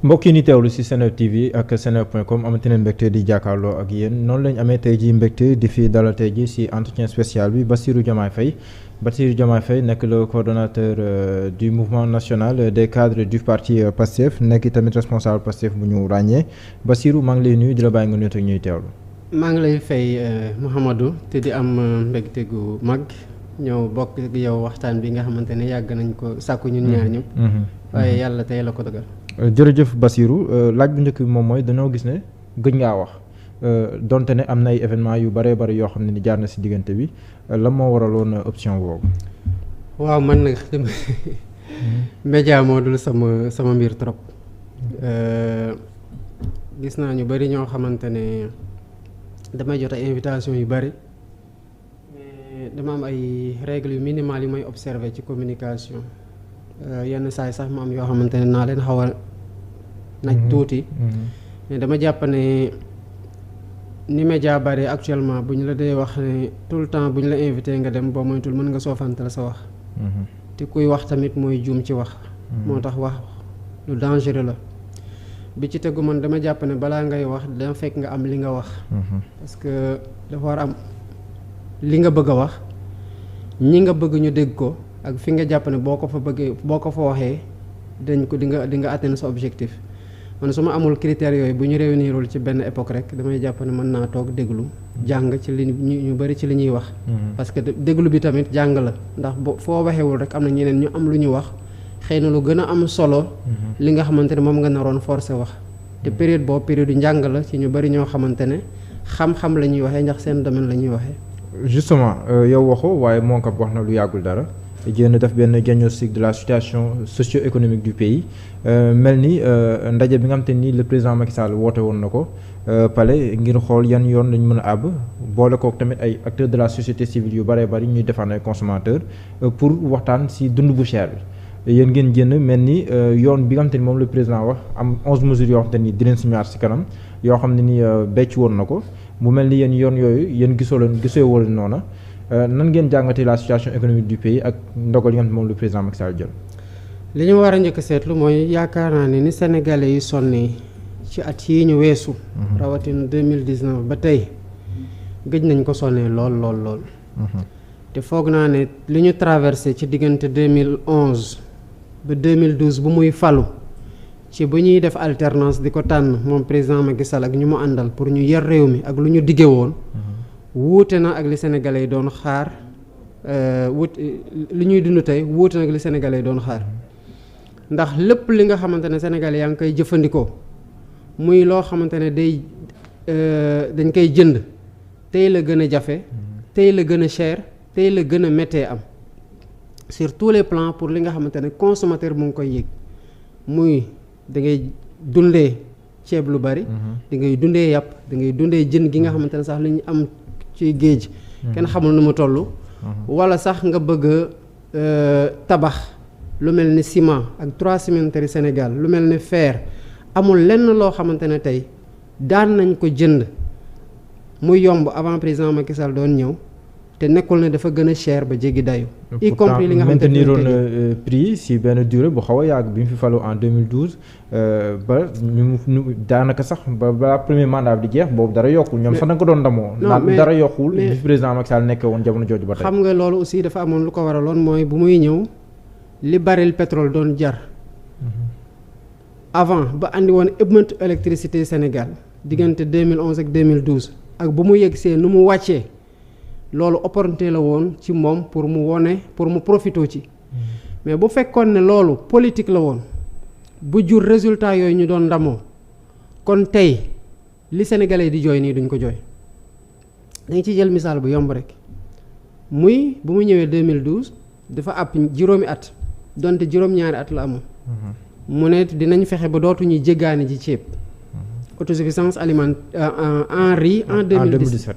mbokk yi ni teewlu ci Seneweb TV ak seneweb.com amati nañ mbégte di jàkkaarloo ak yéen noonu lañ amee tey ji mbégte di fi dalal tey ji ci entretien spécial bi Bassirou Diomaye Faye nekk le coordonnateur du mouvement national des cadres du parti PASTEF nekk tamit responsable PASTEF bu ñu ràññee Bassirou maa ngi lay nuyu di la bàyyi nga nuyu ak ñuy teewlu. maa ngi lay fay Mouhamadou te di am mbégte gu mag ñëw bokk ak yow waxtaan bi nga xamante ne yàgg nañ ko sàkku ñun ñaar ñëpp. waaye yàlla tey la ko dogal. jërëjëf Bassirou laaj bu njëkk bi moom mooy dañoo gis ne gëj ngaa wax donte ne am na ay événements yu bëree bëri yoo xam ne ni jaar na si diggante bi lan moo waraloon option boobu. waaw man nag média moo dul sama mbir trop. gis naa ñu bëri ñoo xamante ne damay jot ay invitation yu bëri mais dama am ay règles yu minimales yu may observer ci communication. yenn saa yi sax mu am yoo xamante ne naa leen xaw a naj tuuti. mais dama jàpp ne ni média bari actuellement bu ñu la dee wax ne tout le temps bu ñu la invité nga dem boo moytul mën nga soofantal sa wax. te kuy wax tamit mooy juum ci wax. moo tax wax lu dangereux la. bi ci tegu man dama jàpp ne balaa ngay wax dama fekk nga am li nga wax. parce que dafa war am li nga bëgg a wax ñi nga bëgg ñu dégg ko. ak fi nga jàpp ne boo ko fa waxee dañ ko di nga atteindre sa objectif man su ma amul critères yooyu bu ñu réunirul ci benn époque rek damay jàpp ne mën naa toog déglu jàng ci li ñu bëri ci li ñuy wax. parce que déglu bi tamit jàng la ndax foo waxewul rek am na ñeneen ñu am lu ñu wax xëy na lu gën a am solo. li nga xamante ne moom nga naroon forcé wax. te période boobu période njàng la ci ñu bëri ñoo xamante ne xam-xam la ñuy waxee ndax seen domaine la ñuy waxee. justement yow waxoo waaye moo ko wax na lu yàggul dara. jéem a def benn diagnostic de la situation socio-économique du pays mel ni ndaje bi nga xam te ni le président Macky Sall woote woon na ko palais ngir xool yan yoon lañ mën a àbb boole kook tamit ay acteurs de la société civile yu bëree bëri ñuy défendre ay consommateurs pour waxtaan ci dund bu cher bi yéen ngeen génn mel ni yoon bi nga xam te ni moom le président wax am 11 mesures yoo xam te ni dinañ si ñaar ci kanam yoo xam ne ni becc woon na ko mu mel ni yéen yoon yooyu yéen gisoo wala noona nan ngeen jàngatee la situation économique du pays ak ndogal yi nga xam ne moom le président Macky Sall jël. li ñu war a njëkk seetlu mooy yaakaar naa ne ni sénégalais yi sonnee ci at yii ñu weesu. rawatina 2019 ba tey gëj nañ ko sonnee lool. te foog naa ne li ñu traversé ci diggante 2011 ba 2012 bu muy falu ci bu ñuy def alternance di ko tànn moom président Macky Sall ak ñu mu àndal pour ñu yar réew mi ak lu ñu diggee woon. wuute na ak li sénégalais yi doon xaar li ñuy dund tey wuute na ak li sénégalais yi doon xaar ndax lépp li nga xamante ne sénégalais yaa ngi koy jëfandikoo muy loo xamante ne dañ koy jënd tey la gën a jafe tey la gën a cher tey la gën a méttee am sur tous les plans pour li nga xamante ne consommateur mu ngi koy yëg muy da ngay dundee ceeb lu bari da ngay dundee yàpp da ngay dundee jën gi nga xamante ne sax li ñu am ci géej kenn xamul nu mu toll wala sax nga bëgg tabax lu mel ni ciment ak 3 cimenteries Sénégal lu mel ni fer amul lenn loo xamante ne tey daan nañ ko jënd muy yomb avant président Macky Sall doon ñëw te nekkul ne dafa gën a cher ba jéggi dayu y compris li nga xamante ne mainteniroon prix si benn durée bu xaw a yàgg bi mu fi faloo en 2012 ba ñu daanaka sax ba premier mandat bi di jeex boobu dara yokkul ñoom sax da nga ko doon ndamoo naan dara yokkul bi président Macky Sall nekkee woon jamono jooju ba tey xam nga loolu aussi dafa amoon lu ko waraloon mooy bu muy ñëw li baril pétrole doon jar avant ba andi woon augmente électricité Sénégal diggante 2011 ak 2012 ak bu mu yeggsee nu mu wàccee loolu opportunité la woon ci moom pour mu profitoo ci mais bu fekkoon ne loolu politique la woon bu jur résultat yooyu ñu doon ndamoo kon tey li sénégalais di jooy nii duñ ko jooy dañ ci jël misaal bu yomb rek muy bu mu ñëwee 2012 dafa àpp juróomi at donte juróom-ñaari at la amoon mu ne dinañ fexe ba dootuñuy jéggaani ji ceeb autosuffisance alimentaire en riz en 2017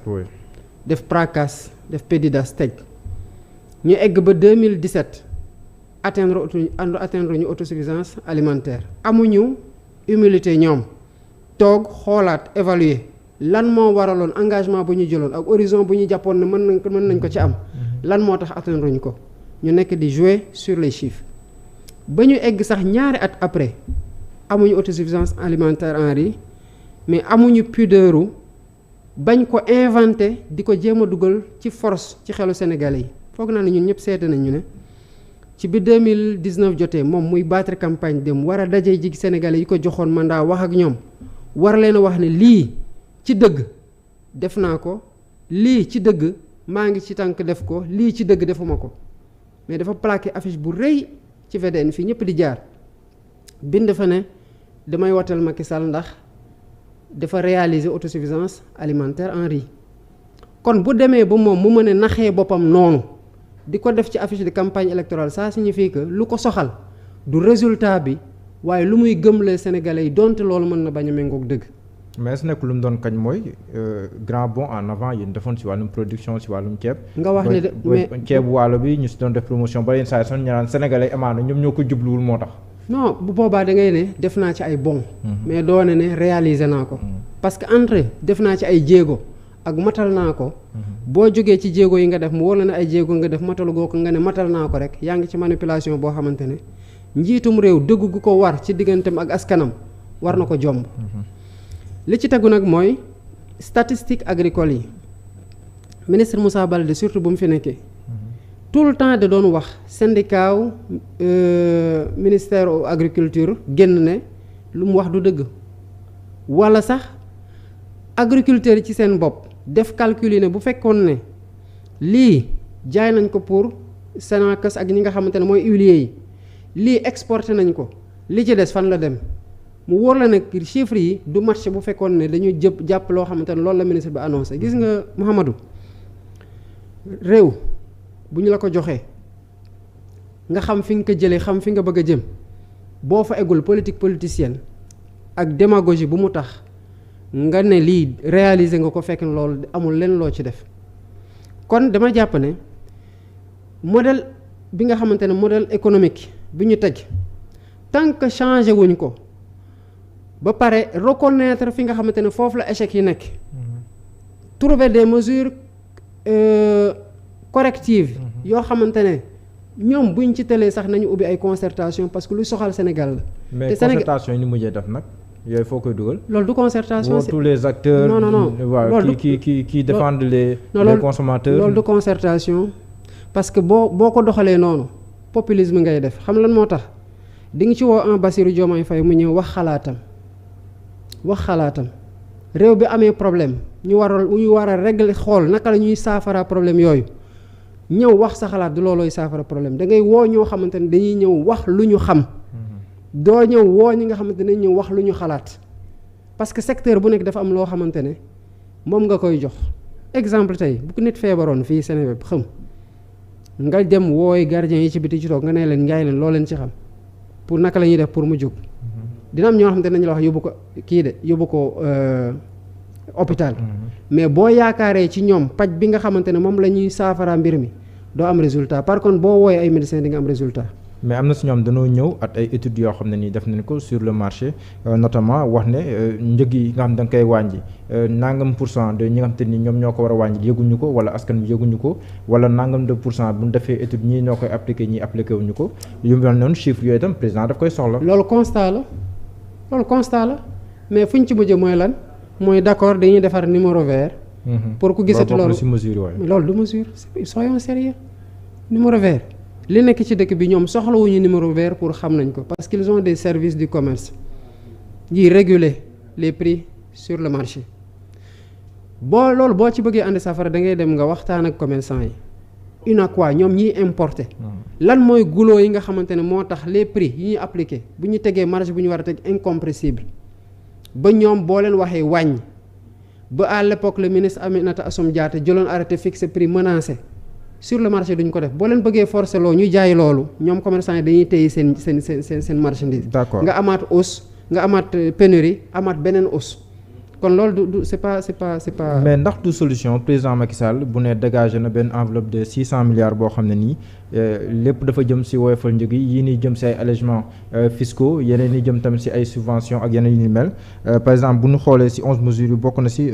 def PRACAS def PEDIDAS teg ñu egg ba 2017 atteindre ñu autosuffisance alimentaire amuñu humilité ñoom toog xoolaat évaluer lan moo waraloon engagement bu ñu jëloon ak horizon bu ñu jàppoon ne mën nañ ko ci am lan moo tax atteindre ñu ko ñu nekk di jouer sur les chiffres ba ñu egg sax ñaari at après amuñu autosuffisance alimentaire en riz mais amuñu pudeuru bañ ko inventé di ko jéem a dugal ci force ci xelu Sénégalais yi foog naa ne ñun ñëpp seete nañu ne ci bi 2019 jotee moom muy battre campagne dem war a daje ji Sénégalais yi ko joxoon mandat wax ak ñoom war leen a wax ne lii ci dëgg def naa ko lii ci dëgg maa ngi ci tànk def ko lii ci dëgg defuma ko mais dafa plaqué affiche bu rëy ci VDN fii ñëpp di jaar bind fa ne damay watal Macky Sall ndax dafa réaliser autosuffisance alimentaire en riz kon bu demee ba moom mu mën a naxee boppam noonu di ko def ci affiche de campagne électorale ça signifie que lu ko soxal du résultat bi waaye lu muy gëmlee Sénégalais yi donte loolu mën na bañ a méngoog dëgg. mais est-ce nekk lu mu doon kañ mooy grand bond en avant yéen defoon si wàllum production si wàllum ceeb. nga wax ne de mais ceebu waalo bi ñu si doon def promotion ba yenn saa yi sax ñu naan Sénégalais amaana ñoom ñoo ko jubluwul moo tax. non bu boobaa da ngay ne def naa ci ay bon mais doo ne réaliser naa ko. parce que entre def naa ci ay jéego ak matal naa ko. boo jógee ci jéego yi nga def mu wóor la ne ay jéego nga def matalu goo ko nga ne matal naa ko rek yaa ngi ci manipulation boo xamante ne njiitum réew dëgg gu ko war ci digganteem ak askanam war na ko jomb. li ci tegu nag mooy statistique agricole yi ministre Moussa Baldé surtout bu mu fi nekkee. tout le temps da doon wax syndicat wu ministère agriculture génn ne lu mu wax du dëgg wala sax agriculteurs yi ci seen bopp def calcul yi ne bu fekkoon ne lii jaay nañ ko pour Sonacos ak ñi nga xamante ne mooy huiliers yi lii exporté nañ ko li ci des fan la dem mu wóor la nag chiffres yi du marché bu fekkoon ne dañu jàpp loo xamante ne loolu la ministre bi annoncé gis nga Mouhamadou réew bu ñu la ko joxee nga xam fi nga ko jëlee xam fi nga bëgg a jëm boo fa eggul politique politicienne ak démagogie bu mu tax nga ne lii réaliser nga ko fekk loolu amul lenn loo ci def kon dama jàpp ne modèle bi nga xamante ne modèle économique bi ñu teg tant que changé wuñ ko ba pare reconnaître fi nga xamante ne foofu la échec yi nekk trouver des mesures corrective yoo xamante ne ñoom buñ ci tëlee sax nañu ubbi ay concertation parce que lu soxal Sénégal la. mais concertation yi ni mujjee def nag yooyu foo koy dugal. loolu du concertation tous les acteurs. non waaw qui défendent les consommateurs. loolu du concertation parce que boo ko doxalee noonu populisme ngay def xam lan moo tax di nga ci woo un Bassirou Diomaye Faye mu ñëw wax xalaatam réew bi amee problème ñu war a régler xool naka la ñuy saafara problème yooyu. ñëw wax sa xalaat du loolooy saafara problème da ngay woo ñoo xamante ne dañuy ñëw wax lu ñu xam doo ñëw woo ñi nga xamante ne ñëw wax lu ñu xalaat parce que secteur bu nekk dafa am loo xamante ne moom nga koy jox exemple tey bu ko nit feebaroon fii Sénégal xam nga dem wooy gardien yi ci biti ci toog nga ne leen ngaay leen loo leen ci xam pour naka la ñuy def pour mu jóg dina am ñoo xamante ne nañu la wax yóbbu ko hôpital mais boo yaakaaree ci ñoom paj bi nga xamante ne moom la ñuy saafara mbir mi doo am résultat par contre boo wooyee ay médecins di nga am résultat. mais am na si ñoom dañoo ñëw at ay études yoo xam ne nii def nañ ko sur le marché notamment wax ne njëg yi nga xam da nga koy wàññi nangam % de ñi nga xam te ni ñoom ñoo ko war a wàññi yëguñu ko wala askan bi yëguñu ko wala nangam de % bu ñu defee étude ñii ñoo koy appliqué ñii appliqué wuñu ko yu mel noonu chiffres yooyu itam président daf koy soxla. loolu constat la mais fuñ ci mujjee mooy lan. mooy d'accord dañuy defar numéro vert. pour ku gisati loolu loolu du mesure soyons sérieux numéro vert li nekk ci dëkk bi ñoom soxlawuñu numéro vert pour xam nañ ko parce qu'ils ont des services du commerce yi réguler les prix sur le marché loolu boo ci bëggee andi safara da ngay dem nga waxtaan ak commerçant yi UNACOIS ñoom ñiy importer lan mooy goulot yi nga xamante ne moo tax les prix yi ñuy appliqué bu ñu tegee marge bu ñu war a teg incompressible ba ñoom boo leen waxee wàññi ba à l'époque le ministre Aminata Assome Diatta jëloon arrêté fixé prix menacé sur le marché duñ ko def boo leen bëggee forcer loo ñu jaay loolu ñoom commerçant yi dañuy téye seen marchandise. d'accord nga amaat hausse nga amaat pénurie amaat beneen hausse kon loolu du c'est pas. mais ndax du solution président Macky Sall bu ne dégagé na benn enveloppe de 600 milliards boo xam ne nii lépp dafa jëm si woyofal njëg yi yii nii jëm si ay allègements fiscaux yeneen yi jëm tamit si ay subventions ak yeneen yu ni mel par exemple bu ñu xoolee si 11 mesures yu bokk na si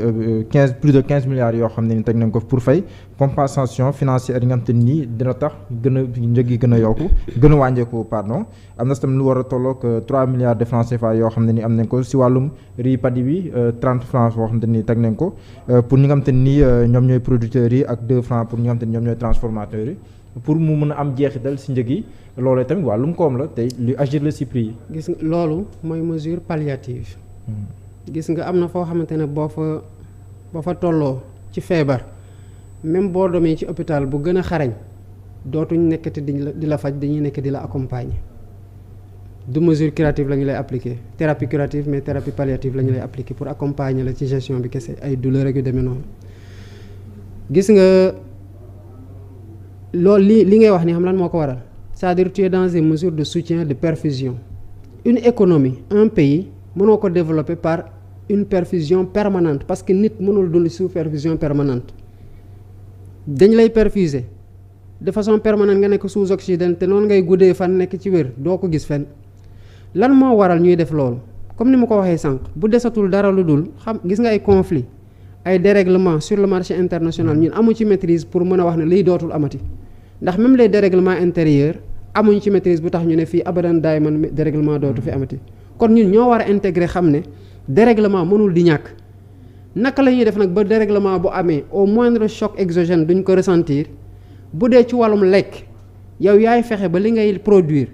plus de 15 milliards yoo xam ne ni teg nañ ko pour fay compensation financière yi nga xam te nii dina tax gën a njëg yi gën a yokku gën a wàññeeku pardon am na tamit lu war a tolloog 3 milliards de francs CFA yoo xam ne ni am nañ ko si wàllum riz paddy bi 30 francs boo xam te ni teg nañ ko pour ñi nga xam te ni ñoom ñooy producteurs yi ak 2 francs pour ñi nga xam te ni ñoom ñooy transformateurs yi pour mu mën a am jeexital si njëg yi loolee tamit wàllum koom la tey lu agir la si prix yi. gis nga loolu mooy mesure palliative. gis nga am na foo xamante ne boo fa tolloo ci feebar même boo demee ci hôpital bu gën a xarañ dootuñ nekkati di la faj dañuy nekk di la accompagner du mesure curative la ñu lay appliquer thérapie curative mais thérapie palliative la ñu lay appliquer pour accompagner la ci gestion bi kese ay douleur ak yu demee noonu gis nga loolu li ngay wax ni xam lan moo ko waral c'est-à-dire tu es dans une mesure de soutien de perfusion une économie un pays mënoo ko développer par une perfusion permanente parce que nit mënul dund sous perfusion permanente dañ lay perfuser de façon permanente nga nekk sous oxygène te noonu ngay guddee fan nekk ci wér doo ko gis fenn lan moo waral ñuy def loolu comme ni ma ko waxee sànq bu desatul dara lu dul xam gis nga ay conflits ay dérèglements sur le marché international ñun amu ci maîtrise pour mën a wax ne liy dootul amati ndax même les dérèglements intérieurs amuñ ci maîtrise bu tax ñu ne fii abadan daay man dérèglement dootu fi amati kon ñun ñoo war a intégrer xam ne dérèglement mënul di ñàkk naka la ñuy def nag ba dérèglement bu amee au moindre choc exogène duñ ko ressentir bu dee ci wàllum lekk yow yaay fexe ba li ngay produire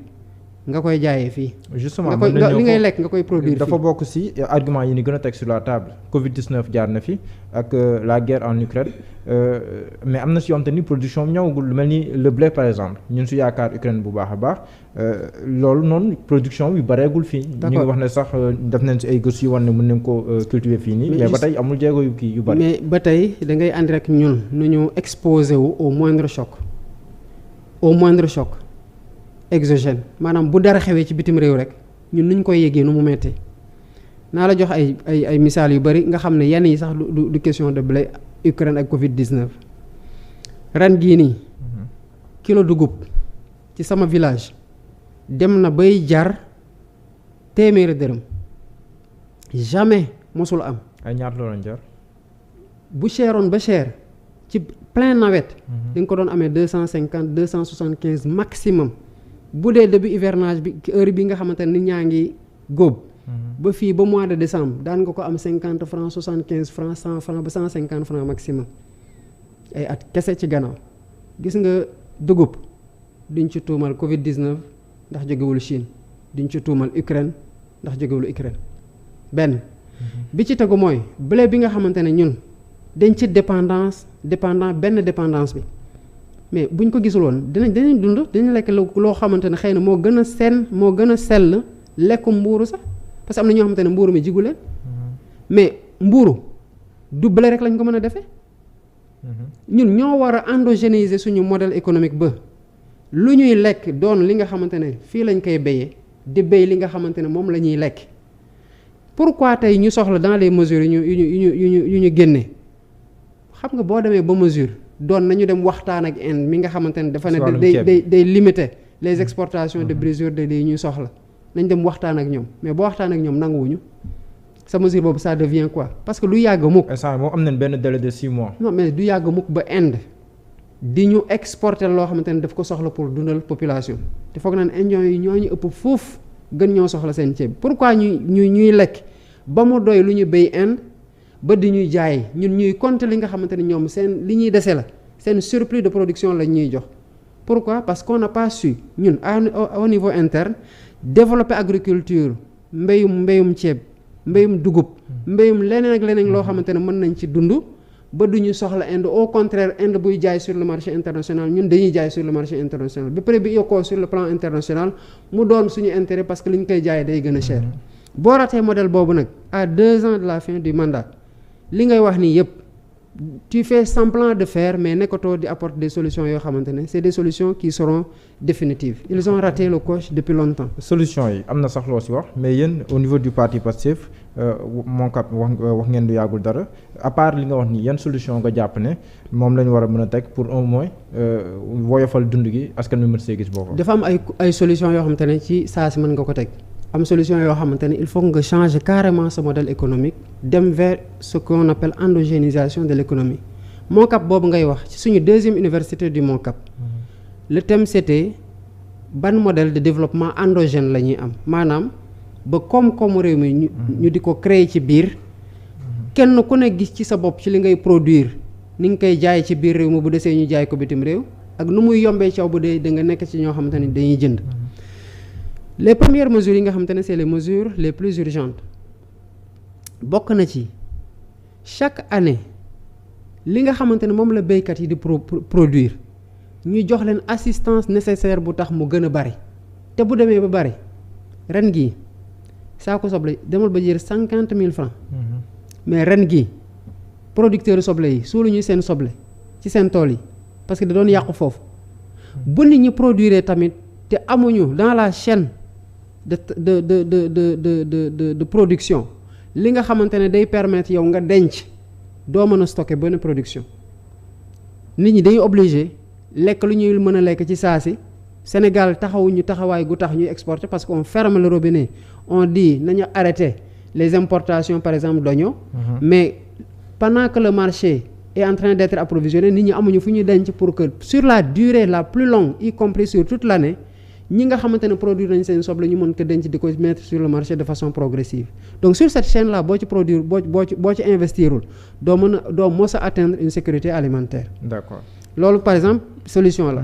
nga koy jaayee fii. justement li ngay lekk nga koy produire fii. dafa bokk ci argument yi ni gën a teg sur la table Covid 19 jaar na fi ak la guerre en Ukraine mais am na si yoon te ni production bi ñëwagul lu mel ni le blé par exemple ñun su yaakaar Ukraine bu baax a baax loolu noonu production bi bareegul fii. ñu ngi wax ne sax def nañ si ay gëstu yu wan ne mën nañ ko cultiver fii nii. mais ba tey amul jéego yu kii yu bari. mais ba tey da ngay andi rek ñun nu ñu exposé wu au moindre choc exogène maanaam bu dara xewee ci bitim réew rek ñun nuñ koy yëgee nu mu mettee naa la jox ay misaal yu bari nga xam ne yenn yi sax du question de blé Ukraine ak Covid 19 ren gii nii kilo dugub ci sama village dem na bay jar téeméeri dërëm jamais mosul am. ay ñaata la doon jar. bu cheroon ba cher ci plein nawet. di nga ko doon amee 250 275 maximum. bu dee début hivernage bi heure bi nga xamante ne nit ñaa ngi góob. ba fii ba mois de décembre daan nga ko am 50 francs 75 francs 100 francs ba 150 francs maximum ay at kese ci gannaaw gis nga dugub duñ ci tuumal Covid 19 ndax jógewul Chine duñ ci tuumal Ukraine ndax jógewul Ukraine benn. bi ci tegu mooy blé bi nga xamante ne ñun dañ ci dépendant dépendance bi. mais buñ ko gisul woon dinañ dund dinañ lekk loo xamante ne xëy na moo gën a sell lekku mbuuru sax parce que am na ñoo xamante ne mbuuru mi jigu leen mais mbuuru du blé rek lañ ko mën a defee ñun ñoo war a endogénéiser suñu modèle économique ba lu ñuy lekk doon li nga xamante ne fii lañ koy béyee di béy li nga xamante ne moom la ñuy lekk pourquoi tey ñu soxla dans les mesures yu ñu génne xam nga boo demee ba mesure doon nañu dem waxtaan ak Inde mi nga xamante ne dafa ne day limiter les exportations de brisure de lait ñuy soxla nañ dem waxtaan ak ñoom mais boo waxtaan ak ñoom nanguwuñu sa mesure boobu ça devient quoi parce que du yàgg mukk. instant moom am nañ benn délai de 6 mois. non mais du yàgg mukk ba Inde di ñu exporter loo xamante ne daf ko soxla pour dundal population te foog naa ne Indiens yi ñoo ñu ëpp foofu gën ñoo soxla seen ceeb pourquoi ñuy lekk ba mu doy lu ñu béy Inde. ba di ñuy jaay ñun ñuy compter li nga xamante ne ñoom seen li ñuy dese la seen surplus de production lañ ñuy jox pourquoi parce qu'on n'a pas su ñun au niveau interne développer agriculture mbéyum ceeb mbéyum dugub mbéyum leneen ak leneen loo xamante ne mën nañ ci dund ba du ñu soxla Inde au contraire Inde buy jaay sur le marché international ñun dañuy jaay sur le marché international ba pare bi yokkoo sur le plan international mu doon suñu intérêt parce que li ñu koy jaayee day gën a cher boo ratee modèle boobu nag à 2 ans de la fin du mandat li ngay wax nii yëpp tu fais semblant de faire mais nekkatoo di apporter des solutions yoo xamante ne c'est des solutions qui seront définitives ils ont raté le coche depuis longtemps. solution yi am na sax loo ci wax mais yéen au niveau du parti Pastef mon cap wax ngeen du yàggul dara à part li nga wax nii yan solution nga jàpp ne moom la ñu war a mën a teg pour au moins woyofal dund gi askan wi mën see gis boppam. dafa am ay solutions yoo xamante ne ci saa si mën nga ko teg. am solution yoo xamante ne il faut nga changer carrément ce modèle économique dem vers ce qu'on appelle endogénéisation de l'économie Moncap boobu ngay wax ci suñu deuxième université du Moncap le thème c'était ban modèle de développement endogène la ñuy am maanaam ba koom-koomu réew mi ñu di ko créer ci biir kenn ku ne gis ci sa bopp ci li ngay produire ni nga koy jaay ci biir réew mi bu desee ñu jaay ko bitim réew ak nu muy yombee caw bu dee da nga nekk ci ñoo xamante ne dañuy jënd les premières mesures yi nga xamante ne c'est les mesures les plus urgentes bokk na ci chaque année li nga xamante ne moom la béykat yi di produire ñu jox leen assistance nécessaire bu tax mu gën a bari te bu demee ba bari ren gii saako soble demal ba jër 50 000 francs mais ren gii producteurs soble yi suulu ñuy seen soble ci seen tool yi parce que da doon yàqu foofu bu nit ñi produire tamit te amuñu dans la chaîne de production li nga xamante ne day permettre yow nga denc doo mën a stocker benn production nit ñi dañuy obligé lekk lu ñuy mën a lekk ci saa si Sénégal taxawuñu taxawaay gu tax ñuy exporter parce qu'on ferme le robinet on dit nañu arrêter les importations par exemple d'oignons mais pendant que le marché est en train d'être approvisionné nit ñi amuñu fu ñuy denc pour que sur la durée la plus longue y compris sur toute l'année ñi nga xamante ne produire nañ seen soble ñu mën ko denc di ko mettre sur le marché de façon progressive donc sur cette chaîne là boo ci produire boo ci investirul doo mos a atteindre une sécurité alimentaire. D'accord. loolu par exemple solution la.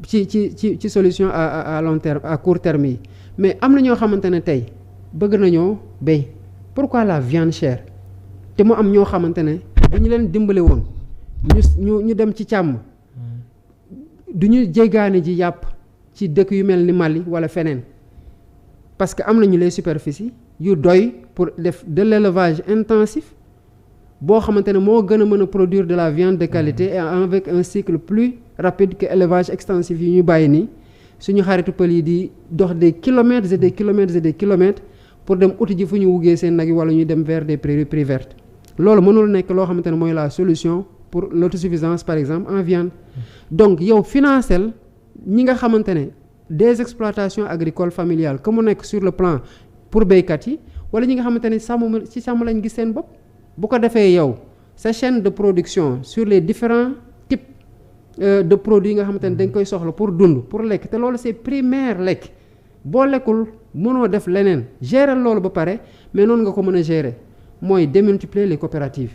ci solution à long terme à court terme yi mais am na ñoo xamante ne tey bëgg nañoo béy pourquoi la viande chère te mu am ñoo xamante ne bu ñu leen dimbale woon ñu dem ci càmm du ñu jéggaani ji yàpp ci dëkk yu mel ni Mali wala feneen parce que am nañu les superficies yu doy pour def de l'élevage intensif boo xamante ne moo gën a mën a produire de la viande de qualité et avec un cycle plus rapide que élevage extensif yi ñu bàyyi nii suñu xaritu pël yi di dox des kilomètres et des kilomètres et des kilomètres pour dem uti ji fu ñu wuggee seen nag yi wala ñuy dem vers des prairies vertes loolu mënul nekk loo xamante ne mooy la solution pour l'autosuffisance par exemple en viande donc yow financel ñi nga xamante ne des exploitations agricoles familiales que mu nekk sur le plan pour béykat yi wala ñi nga xamante ne sàmm lañ gis seen bopp bu ko defee yow sa chaîne de production sur les différents types de produits yi nga xamante ne dañ koy soxla pour dund pour lekk te loolu c'est primaire lekk boo lekkul mënoo def leneen gérer loolu ba pare mais noonu nga ko mën a gérer mooy démultiplier les coopératives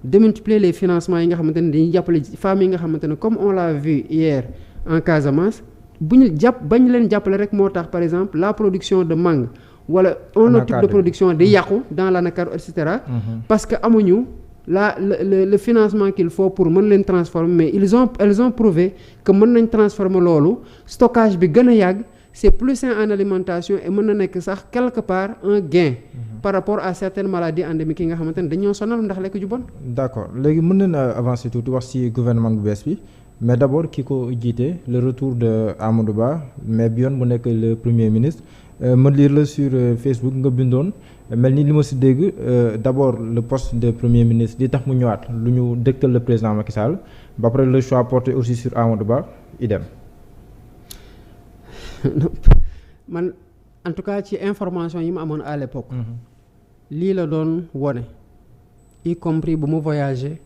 démultiplier les financements yi nga xamante ne dañuy jàppale femmes yi nga xamante ne comme on l'a vu hier en Casamance bu ñu bañ leen jàppale rek moo tax par exemple la production de mangue wala un autre type de production di yàqu dans l'anacarde et cetera parce que amuñu le financement qu'il faut pour mën leen transformer mais elles ont prouvé que mën nañ transformer loolu stockage bi gën a yàgg c'est plus sain en alimentation et mën na nekk sax quelque part un gain par rapport à certaines maladies endémiques yi nga xamante ne dañoo sonal ndax lekk ju bon. D'accord léegi mën nañ avancer tuuti wax ci gouvernement bu bees bi mais d'abord ki ko jiite le retour de Amadou Ba mais bi yoon mu nekk le premier ministre ma lire la sur Facebook nga bindoon mel ni li ma ci dégg d'abord le poste de premier ministre di tax mu ñëwaat lu ñu dëgtal le président Macky Sall ba après le choix porté aussi sur Amadou Ba idem. man en tout cas ci information yi ma amoon à l'époque lii la doon wone y compris bu mu voyagé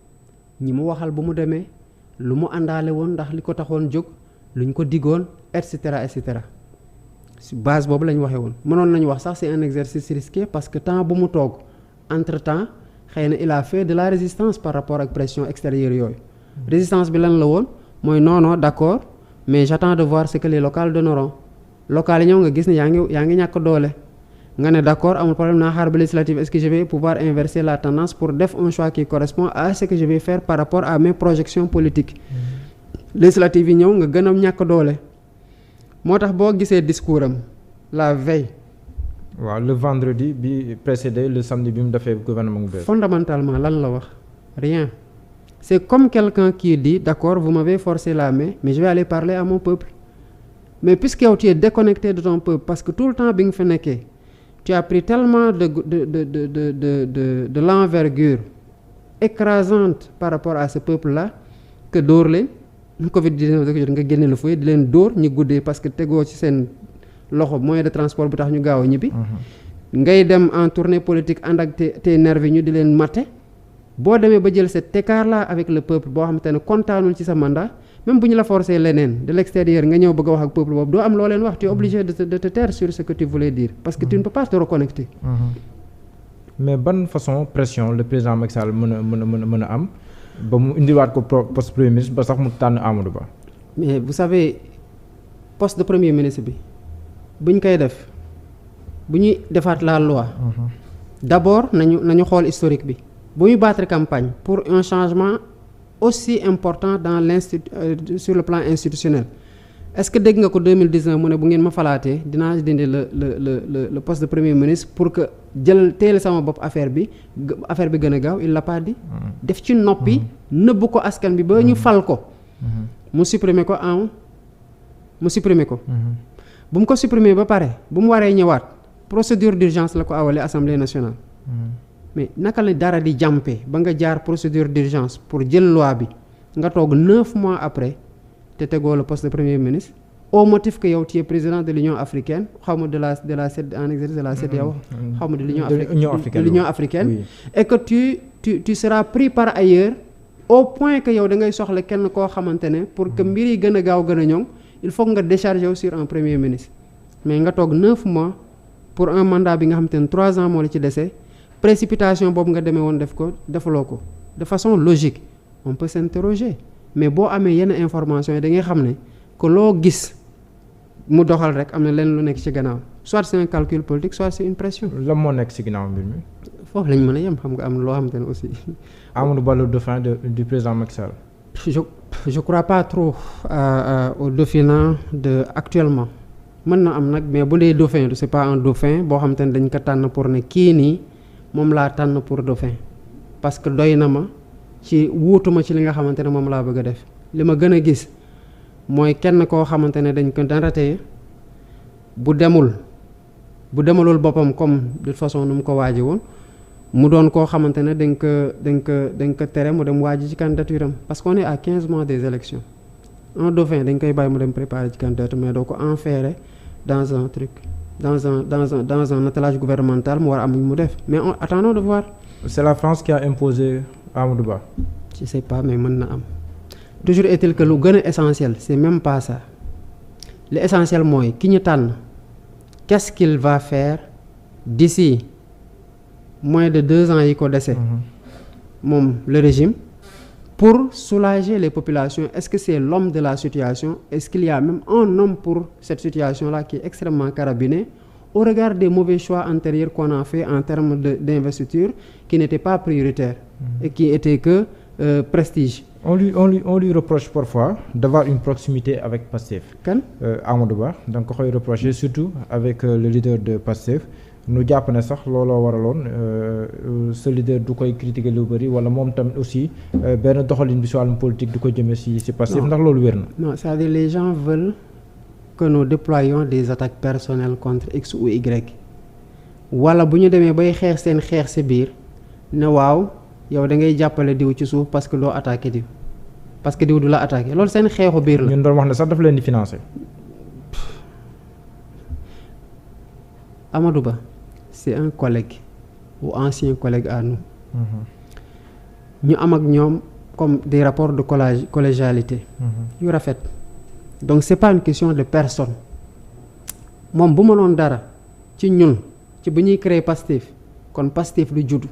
ñi mu waxal bu mu demee lu mu àndaale woon ndax li ko taxoon jóg luñ ko diggoon et cetera et cetera si base boobu la ñu waxee woon mënoon nañu wax sax c'est un exercice risqué parce que temps bu mu toog entre temps xëy na il a fait de la résistance par rapport ak pression extérieure yooyu résistance bi lan la woon mooy non d'accord mais j'attends de voir ce que les locales donneront locales yi ñëw nga gis ne yaa ngi ñàkk doole nga ne d'accord amul problème naa xaar ba législative est-ce que je vais pouvoir inverser la tendance pour def un choix qui correspond à ce que je vais faire par rapport à mes projections politiques législative yi ñëw nga gën a ñàkk doole moo tax boo gisee discours am la veille. waaw le vendredi bi précédé le samedi bi mu defee gouvernement bu bees. fondamentalement lan la wax rien c'est comme quelqu'un qui dit d'accord vous m'avez forcé la main mais je vais aller parler à mon peuple mais puisque yow tu es déconnecté de ton peuple parce que tout le temps bi nga fa nekkee tu as pris tellement de l'envergure écrasante par rapport à ce peuple là que dóor leen Covid-19 da ko jot nga génne la fooy di leen dóor ñu guddee parce que tegoo ci seen loxo moyen de transport bu tax ñu gaaw a ñibbi ngay dem en tournée politique ànd ak tes nervis ñu di leen matte boo demee ba jël cet écart là avec le peuple boo xamante ne kontaanul ci sa mandat même bu ñu la forcer leneen de l'extérieur nga ñëw bëgg a wax ak peuple boobu doo am loo leen wax tu es obligé de te taire sur ce que tu voulais dire parce que tu ne peux pas te reconnecter. mais ban façon pression le président Macky Sall mën a am ba mu indiwaat ko poste premier ministre ba sax mu tànn Amadou Ba. mais vous savez poste de premier ministre bi buñ koy def bu ñuy defaat la loi. d'abord nañu xool historique bi. bu ñu battre campagne pour un changement aussi important dans sur le plan institutionnel est-ce que dégg nga ko 2019 mu ne bu ngeen ma falaatee dinaa dindi le poste de premier ministre pour que teel sama bopp affaire bi gën a gaaw il l'a pas dit. def ci noppi nëbb ko askan bi ba ñu fal ko. mu supprimer ko bu mu ko supprimer ba pare bu mu waree ñëwaat procédure d'urgence la ko awalee assemblée nationale. mais naka la dara di jàmpe ba nga jaar procédure d'urgence pour jël loi bi nga toog 9 mois après te tegoo le poste de premier ministre au motif que yow tu es président de l'Union africaine xaw ma de la en exercice de la CEDEAO xaw ma de l'Union africaine oui. Et que tu seras pris par ailleurs au point que yow da ngay soxla kenn koo xamante ne pour que mbir yi gën a gaaw gën a ñoŋ il faut nga décharger sur un premier ministre mais nga toog 9 mois pour un mandat bi nga xamante ne 3 ans moo la ci dese. Précipitation boobu nga demee woon defaloo ko de façon logique on peut s'interroger mais boo amee yenn information yi da ngay xam ne que loo gis mu doxal rek am na lenn lu nekk ci gannaaw soit c'est un calcul politique soit c'est une pression. lan moo nekk ci gannaaw mbir mi. foofu lañ mën a yem xam nga am na loo xamante ne aussi. Amadou Ba le dauphin du président Macky Sall. je crois pas trop au dauphinat actuellement mën na am nag mais bu dee dauphin c'est pas un dauphin boo xamante ne dañ ko tànn pour ne kii nii. moom laa tànn pour dauphin parce que doy na ma ci wuutuma ci li nga xamante ne moom laa bëgg a def li ma gën a gis mooy kenn koo xamante ne dañ ko daratee bu demalul boppam comme de façon nu mu ko waaji woon mu doon koo xamante ne dañ ko tere mu dem waaji ci candidature am parce qu'on est à 15 mois des élections un dauphin dañ koy bàyyi mu dem préparer ci candidature mais doo ko enferrer dans un truc dans un attelage gouvernemental mu war a am mu def mais attendons de voir. C'est la France qui a imposé Amadou Ba. Je sais pas mais mën na am toujours est-il que lu gën a essentiel c'est même pas ça l'essentiel mooy ki ñu tànn qu'est-ce qu'il va faire d'ici moins de 2 ans yi ko dese. moom le régime pour soulager les populations. Est-ce que c'est l'homme de la situation? Est-ce qu'il y a même un homme pour cette situation-là qui est extrêmement carabiné au regard des mauvais choix antérieurs qu'on a fait en termes d'investiture qui n'étaient pas prioritaires et qui étaient que prestige. On lui reproche parfois d'avoir une proximité avec Pastef. Kan? Amadou Ba donc koy reprocher surtout avec le leader de Pastef. nu jàpp ne sax looloo waraloon ce leader du koy critiquer lu bëri wala moom tamit aussi benn doxalin bi si wàllum politique du ko jëmee si Pastef ndax loolu wér na. non c'est-à-dire les gens veulent que nous déployions des attaques personnelles contre X ou Y wala bu ñu demee bay xeex seen xeex si biir ne waaw yow da ngay jàppale diw ci suuf parce que doo attaqué diw parce que diw du la attaqué loolu seen xeexu biir la. ñun doon wax ne sax dafa leen di financer. Amadou Ba. C'est un collègue ou ancien collègue à nous. ñu am ak ñoom comme des rapports de collégialité yu rafet donc c'est pas une question de personne moom bu mënoon dara ci ñun ci bu ñuy créer Pastef kon Pastef lu juddu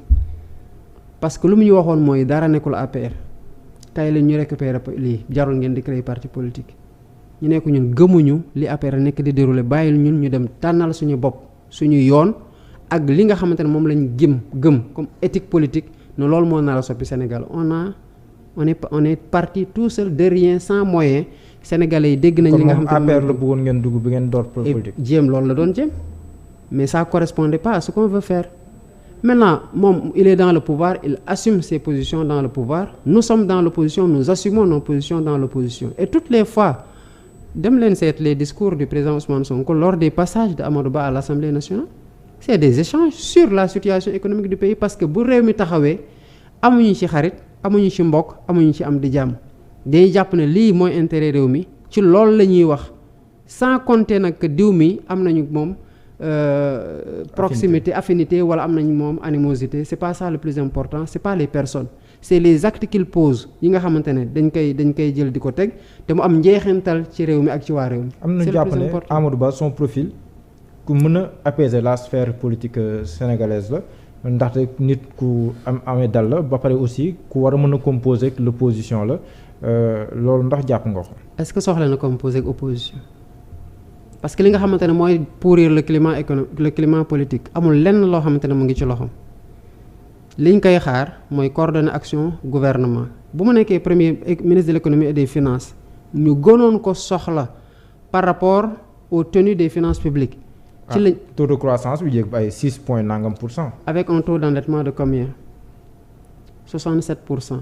parce que lu mu ñu waxoon mooy dara nekkul APR tey la ñu récupérer lii jarul ngeen di créer parti politique ñu nekk ñun gëmuñu li APR nekk di dérouler bàyyil ñun ñu dem tànnal suñu bopp suñu yoon ak li nga xamante ne moom lañ gëm comme éthique politique ne loolu moo nar a soppi Sénégal on est parti tout seul de rien sans moyen sénégalais yi dégg nañ li nga xamante ne APR la bëggoon ngeen dugg bi ngeen door politique jéem loolu la doon jéem mais ça correspondait pas à ce qu'on veut faire maintenant moom il est dans le pouvoir il assume ses positions dans le pouvoir nous sommes dans l'opposition nous assumons nos positions dans l'opposition et toutes les fois dem leen seet les discours du président Ousmane Sonko lors des passages de Amadou Ba à l'Assemblée nationale c'est des échanges sur la situation économique du pays parce que bu réew mi taxawee amuñu ci xarit amuñu ci mbokk amuñu ci am di jàmm day jàpp ne lii mooy intérêt réew mi ci loolu la ñuy wax sans compter nag que diw mi am nañu moom proximité affinité wala am nañ moom animosité c'est pas ça le plus important c'est pas les personnes c'est les actes qu'ils posent yi nga xamante ne dañ koy jël di ko teg te mu am njeexintal ci réew mi ak ci waa réew mi. am nañu jàpp ne Amadou Ba son profil ku mën a apaiser la sphère politique sénégalaise la ndaxte nit ku amee dal la ba pare aussi ku war a mën a composer ak l'opposition la loolu ndax jàpp nga ko. est-ce que soxla na composer ak opposition parce que li nga xamante ne mooy pourrir le climat économique le climat politique amul lenn loo xamante ne mu ngi ci loxoom liñ koy xaar mooy coordonner action gouvernement bu mu nekkee premier ministre de l'économie et des finances ñu gënoon ko soxla par rapport aux tenues des finances publiques. ci lañ taux de croissance bi yéeg ba ay 6 point nangam pour cent. avec un taux d'endettement de combien 67%.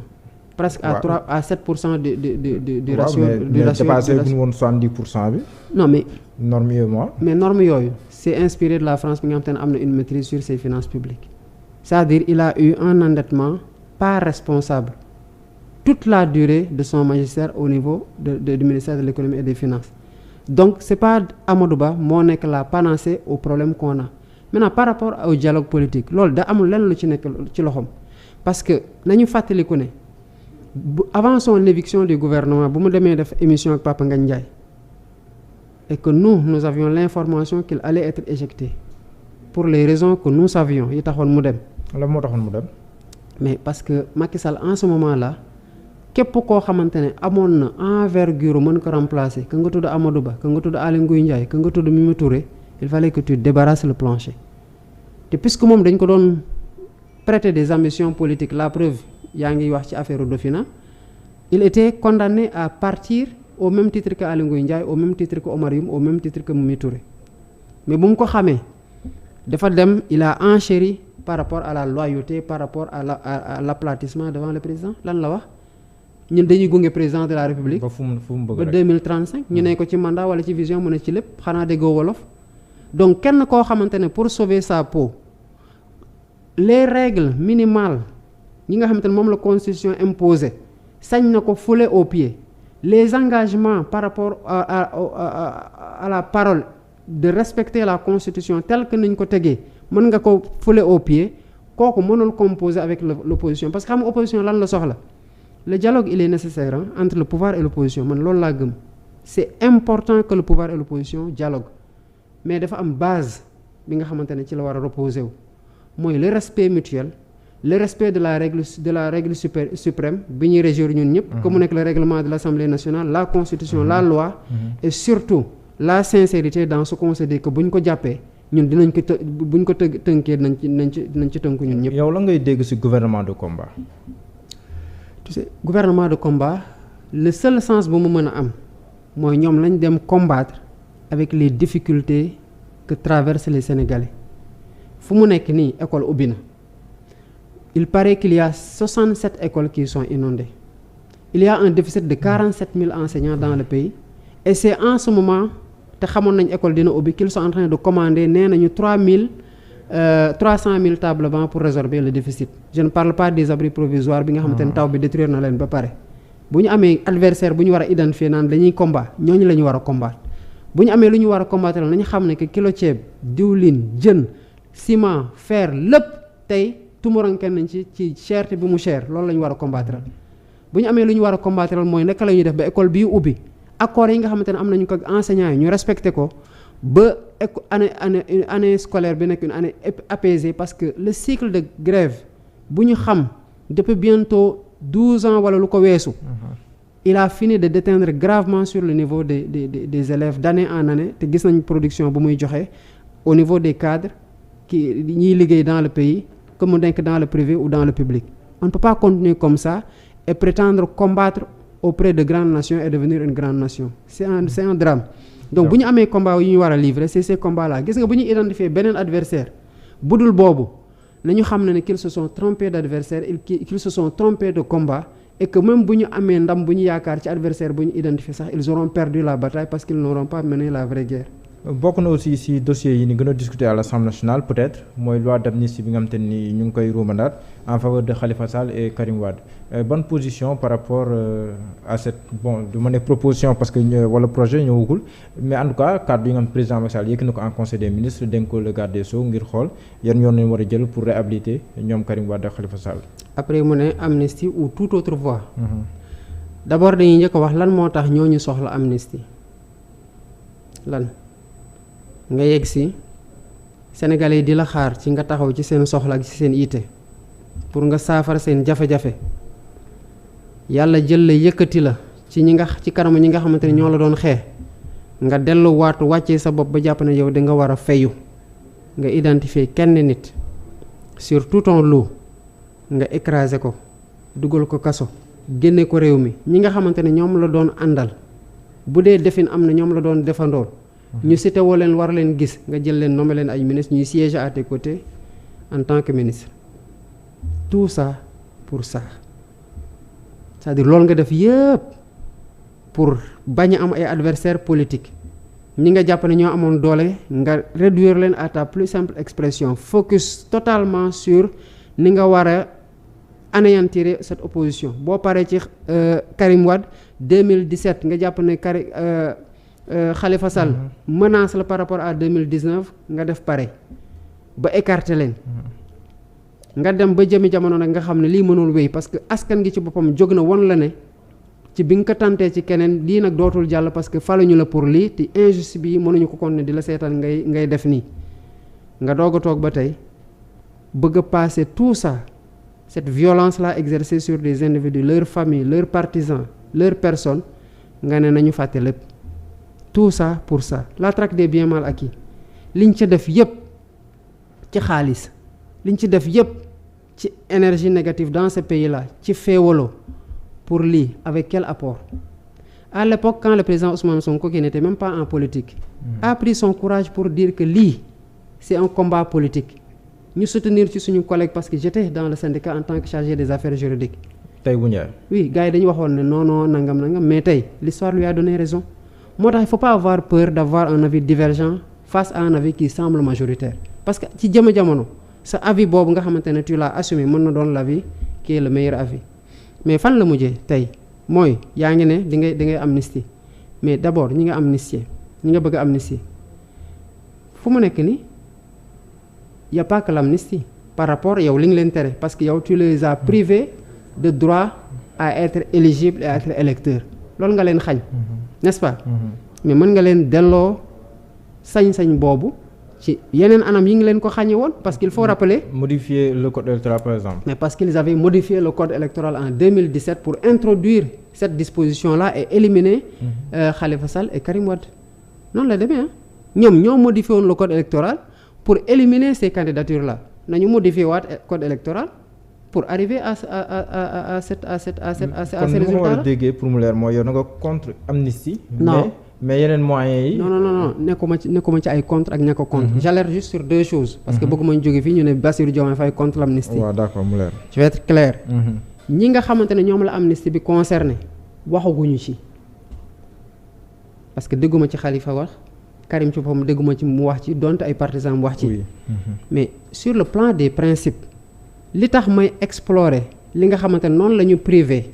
presque à 7% du ratio. du ratio dépassé bu ñu woon 70% bi. non mais. normes yooyu mais normes yooyu c'est inspiré de la France bi nga xam te ne am na une maîtrise sur ses finances publiques c'est-à-dire il a eu un endettement pas responsable toute la durée de son magistère au niveau du ministère de l'économie et des finances donc c'est pas Amadou Ba moo nekk la panacée au problème qu'on a maintenant par rapport au dialogue politique loolu da amul lenn lu ci nekk ci loxoom parce que nañu fàttaliku ne avant son éviction du gouvernement bu mu demee def émission ak Papa Ngagne Ndiaye et que nous avions l'information qu'il allait être éjecté pour les raisons que nous savions yi taxoon mu dem. la moo taxoon mu dem. mais parce que Macky Sall en ce moment-là képp koo xamante ne amoon na envergure mën ko remplacer ka nga tudd Amadou Ba ka nga tudd Aly Ngouille Ndiaye ka nga tudd Mimi Touré il fallait que tu débarrasses le plancher te puisque moom dañ ko doon prêter des ambitions politiques la preuve yaa ngi wax ci affaire Dofina il était condamné à partir au même titre que Aly Ngouille Ndiaye au même titre que Omar Youm au même titre que Mimi Touré mais bu mu ko xamee dafa dem il a enchéri par rapport à la loyauté par rapport à l'aplatissement devant le président lan la wax ñun dañuy gunge président de la République ba fu mu bëgg ba 2035 ñu ne ko ci mandat wala ci vision mu ne ci lépp xanaa déggoo wolof donc kenn koo xamante ne pour sauver sa peau les règles minimales ñi nga xamante ne moom la constitution imposé sañ na ko fouler aux pieds les engagements par rapport à la parole de respecter la constitution telle que nañ ko tegee mën nga ko fouler aux pieds kooku mënul composer avec l'opposition parce que xam nga opposition lan la soxla le dialogue il est nécessaire entre le pouvoir et l'opposition man loolu laa gëm c'est important que le pouvoir et l'opposition dialoguent mais dafa am base bi nga xamante ne ci la war a reposer wu mooy le respect mutuel le respect de la règle suprême bi ñuy régir ñun ñëpp comme mu nekk le règlement de l'Assemblée nationale la constitution la loi et surtout la sincérité dans ce qu'on se dit que bu ñu ko jàppee ñun dinañ ko bu ñu ko tënkee dinañ ci tënku ñun ñëpp. yow la ngay dégg ci gouvernement de combat. tu sais gouvernement de combat le seul sens bu mu mën a am mooy ñoom lañ dem combattre avec les difficultés que traversent les Sénégalais fu mu nekk nii école ubbi na il paraît qu'il y a 67 écoles qui sont inondées il y a un déficit de 47 000 enseignants dans le pays et c'est en ce moment te xamoon nañ école dina ubbi qu'ils sont en train de commander nee nañu 300 000 tables bancs pour résorber le déficit je ne parle pas des abris provisoires bi nga xamante ne taw bi détruire na leen ba pare bu ñu amee adversaire bu ñu war a identifier naan dañuy combat ñooñu la ñu war a combattre bu ñu amee lu ñu war a combattre nañu xam ne que kilo ceeb diwlin jën ciment fer lépp tey tumuranke nañ ci cherté bi mu cher loolu la ñu war a combattre bu ñu amee lu ñu war a combattre mooy naka la ñuy def ba école bii ubbi accords yi nga xamante ne am nañu ko enseignants yi ñu respecté ko ba année scolaire bi nekk une année apaisée parce que le cycle de grève bu ñu xam depuis bientôt 12 ans wala lu ko weesu il a fini de déteindre gravement sur le niveau des élèves d'année en année te gis nañ production bu muy joxe au niveau des cadres qui ñiy liggéey dans le pays que mu nekk dans le privé ou dans le public on ne peut pas continuer comme ça et prétendre combattre auprès de grandes nations et devenir une grande nation c'est un drame donc bu ñu amee combat yu ñu war a livrer c'est ces combats là gis nga bu ñu identifier beneen adversaire bu dul boobu nañu xam ne qu'ils se sont trompés d'adversaire qu'ils se sont trompés de combat et que même bu ñu amee ndam bu ñu yaakaar ci adversaire bu ñu identifier sax ils auront perdu la bataille parce qu'ils n'auront pas mené la vraie guerre. bokk na aussi ci dossier yi ni gën a discuter à l'Assemblée nationale peut-être mooy loi d'amnistie bi nga xam te ni ñu ngi koy ruumandaat en faveur de Khalifa Sall et Karim Wade bonne position par rapport à cette bon du ma ne proposition parce que wala projet ñëwagul mais en tout cas cadre yi nga xam président Macky Sall yëkk na ko en conseil des ministres dénk ko le garde des Sceaux ngir xool yan yoon lañu war a jël pour réhabiliter ñoom Karim Wade ak Khalifa Sall. après mu ne amnistie ou toute autre voie. D'abord dañuy njëkk a wax lan moo tax ñooñu soxla amnistie lan. nga yegg si Sénégalais yi di la xaar ci nga taxaw ci seen soxla ak ci seen yitte pour nga saafara seen jafe-jafe yàlla jël la yëkkati la ci ci kanamu ñi nga xamante ne ñoo la doon xeex nga dellu waatu wàccee sa bopp ba jàpp ne yow di nga war a fayu nga identifier kenn nit sur tout un lot nga écraser ko dugal ko kaso génne ko réew mi ñi nga xamante ne ñoom la doon àndal bu dee defin am na ñoom la doon defandool ñu cité woo leen war leen gis nga jël leen nommé leen ay ministre ñuy siéger à tes côtés en tant que ministre tout ça pour ça c'est-à-dire loolu nga def yëpp pour bañ a am ay adversaires politiques ñi nga jàpp ne ñoo amoon doole nga réduire leen à ta plus simple expression focus totalement sur ni nga war a anéantir cette opposition boo paree ci Karim Wade 2017 nga jàpp ne Khalifa Sall menace la par rapport à 2019 nga def pare ba écarter leen nga dem ba jëmi jamono nag nga xam ne lii mënul wéy parce que askan gi ci boppam jóg na won la ne ci bi nga ko tantee ci keneen lii nag dootul jàll parce que faluñu la pour lii te injustice bi mënuñu ko continuer di la seetaan ngay def nii nga doog a toog ba tey bëgg a passer tout ça cette violence là exercée sur des individus leurs familles leurs partisans leurs personnes nga ne nañu fàtte lépp tout ça pour ça la traque des biens mal acquis liñ ci def yépp ci xaalis liñ ci def yépp ci énergie négative dans ce pays là ci féewaloo pour lii avec quel apport à l'époque quand le président Ousmane Sonko qui n'était même pas en politique a pris son courage pour dire que lii c'est un combat politique ñu soutenir ci suñu collègue parce que j'étais dans le syndicat en tant que chargé des affaires juridiques tey bu Ndiaye oui gars yi dañu waxoon ne non nangam mais tey l'histoire lui a donné raison moo tax il faut pas avoir peur d'avoir un avis divergent face à un avis qui semble majoritaire parce que ci jamono sa avis boobu nga xamante ne tu l'as assumé mën na doon l'avis qui est le meilleur avis mais fan la mujjee tey mooy yaa ngi ne di ngay amnistie mais d'abord ñi nga amnistier ñi nga bëgg a amnistie fu mu nekk ni y a pas que l'amnistie par rapport yow li nga leen tere parce que yow tu les as privés de droit à être éligible et à être électeur loolu nga leen xañ n'est-ce pas mais mën nga leen delloo sañ-sañ boobu ci yeneen anam yi ngi leen ko xañe woon parce qu'il faut rappeler modifier le code électoral par exemple mais parce qu'ils avaient modifié le code électoral en 2017 pour introduire cette disposition-là et éliminer Khalifa Sall et Karim Wade noonu la demee ñoom ñoo modifié woon le code électoral pour éliminer ces candidatures-là nañu modifié waat code électoral pour arriver à ces résultats-là. Kon nu déggee pour mu leer mooy yow na nga contre amnistie. non mais yeneen moyens yi. non nekkuma ci ay contre ak ña ko contre. j'alerte juste sur deux choses. parce que bëgguma ñu jóge fii ñu ne Bassirou Diomaye Faye contre l'amnistie. waaw d'accord mu leer. je vais être clair. ñi nga xamante ne ñoom la amnistie bi concerné waxaguñu ci parce que dégguma ci Khalifa wax Karim ci boppam dégguma ci mu wax ci donte ay partisans mu wax ci. mais sur le plan des principes. li tax may explorer li nga xamante ne noonu la ñu privé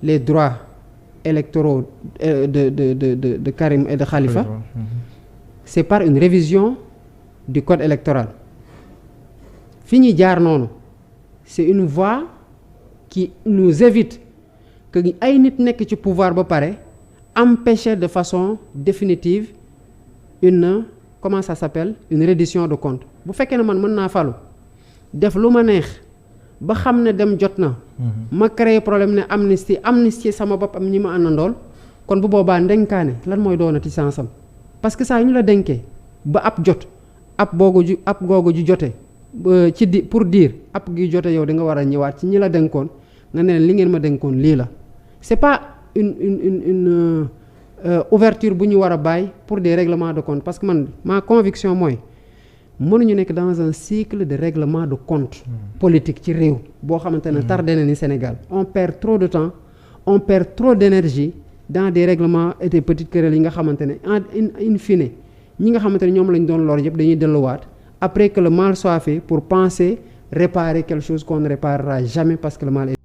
les droits électoraux de Karim et de Khalifa c'est par une révision du code électoral fi ñuy jaar noonu c'est une voie qui nous évite que ay nit nekk ci pouvoir ba pare empêcher de façon définitive une comment ça s'appelle une reddition de compte bu fekkee ne man mën naa falu def lu ma neex ba xam ne dem jot na ma créer problème ne amnistie sama bopp am ñi ma àndandool kon bu boobaa ndenkaane lan mooy doonati sansam parce que saa ñu la denkee ba ab jot ab googu ju jote ci pour dire ab gi jote yow di nga war a ñëwaat ci ñi la denkoon nga ne li ngeen ma denkoon lii la c'est pas une ouverture bu ñu war a bàyyi pour des règlements de compte parce que man ma conviction mooy mënuñu nekk dans un cycle de règlement de compte politique ci réew boo xamante ne tardé na ni Sénégal on perd trop de temps on perd trop d'énergie dans des règlements et des petites querelles yi nga xamante ne in fine ñi nga xamante ne ñoom lañ doon lor yëpp dañuy delluwaat après que le mal soit fait pour penser réparer quelque chose qu'on ne réparera jamais parce que le mal est